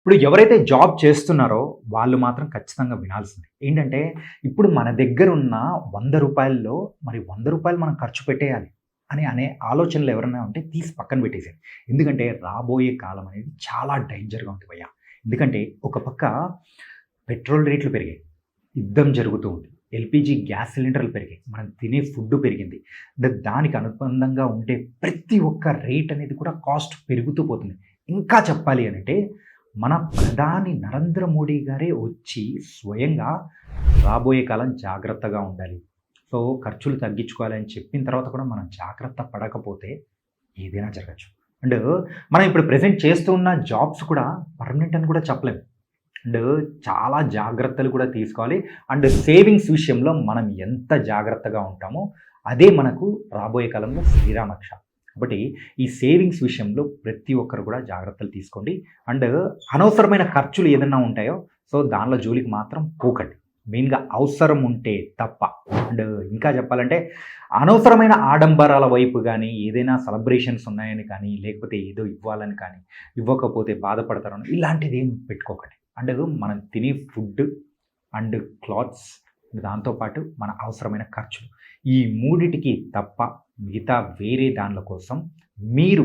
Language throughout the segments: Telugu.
ఇప్పుడు ఎవరైతే జాబ్ చేస్తున్నారో వాళ్ళు మాత్రం ఖచ్చితంగా వినాల్సిందే. ఏంటంటే ఇప్పుడు మన దగ్గరున్న రూ. 100లో మరి రూ. 100 మనం ఖర్చు పెట్టేయాలి అనే ఆలోచనలు ఎవరైనా ఉంటే తీసి పక్కన పెట్టేసేయండి. ఎందుకంటే రాబోయే కాలం అనేది చాలా డేంజర్‌గా ఉంది భయ్యా. ఎందుకంటే ఒక పక్క పెట్రోల్ రేట్లు పెరిగాయి. యుద్ధం జరుగుతూ ఉంది. ఎల్‌పీజీ గ్యాస్ సిలిండర్‌లు పెరిగాయి. మనం తినే ఫుడ్ పెరిగింది. దానికి అనుబంధంగా ఉండే ప్రతి ఒక్క రేట్ అనేది కూడా కాస్ట్ పెరుగుతూ పోతుంది. ఇంకా చెప్పాలి అనంటే మన ప్రధాని నరేంద్ర మోడీ గారే వచ్చి స్వయంగా రాబోయే కాలం జాగ్రత్తగా ఉండాలి. సో, ఖర్చులు తగ్గించుకోవాలి అని చెప్పిన తర్వాత కూడా మనం జాగ్రత్త పడకపోతే ఏదైనా జరగచ్చు. అండ్ మనం ఇప్పుడు ప్రెజెంట్ చేస్తూ ఉన్న జాబ్స్ కూడా పర్మనెంట్ అని కూడా చెప్పలేము. అండ్ చాలా జాగ్రత్తలు కూడా తీసుకోవాలి. అండ్ సేవింగ్స్ విషయంలో మనం ఎంత జాగ్రత్తగా ఉంటామో అదే మనకు రాబోయే కాలంలో శ్రీరామరక్ష. కాబట్టి ఈ సేవింగ్స్ విషయంలో ప్రతి ఒక్కరు కూడా జాగ్రత్తలు తీసుకోండి. అండ్ అనవసరమైన ఖర్చులు ఏదన్నా ఉంటాయో సో దానిలో జోలికి మాత్రం పోకండి. మెయిన్‌గా అవసరం ఉంటే తప్ప. అండ్ ఇంకా చెప్పాలంటే అనవసరమైన ఆడంబరాల వైపు గానీ, ఏదైనా సెలబ్రేషన్స్ ఉన్నాయని కానీ, లేకపోతే ఏదో ఇవ్వాలని కానీ, ఇవ్వకపోతే బాధపడతారని ఇలాంటిదేం పెట్టుకోకండి. అండ్ మనం తినే ఫుడ్ అండ్ క్లాత్స్ దాంతో పాటు మన అవసరమైన ఖర్చులు. ఈ మూడిటికి తప్ప మిగతా వేరే దాన్ల కోసం మీరు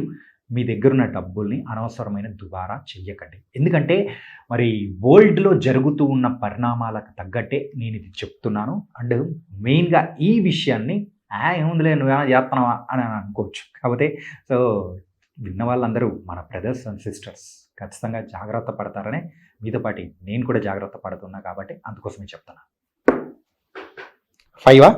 మీ దగ్గరున్న డబ్బుల్ని అనవసరమైన దుబారా చెయ్యకండి. ఎందుకంటే మరి వరల్డ్‌లో జరుగుతూ ఉన్న పరిణామాలకు తగ్గట్టే నేనిది చెప్తున్నాను. అండ్ మెయిన్‌గా ఈ విషయాన్ని ఏముందిలే నువ్వేమైనా చేత్తన్నావా అని అనుకోవచ్చు. కాకపోతే సో విన్న వాళ్ళందరూ మన బ్రదర్స్ అండ్ సిస్టర్స్ ఖచ్చితంగా జాగ్రత్త పడతారనే మీతో పాటి నేను కూడా జాగ్రత్త పడుతున్నా కాబట్టి అందుకోసమే చెప్తున్నా. 5ఆ?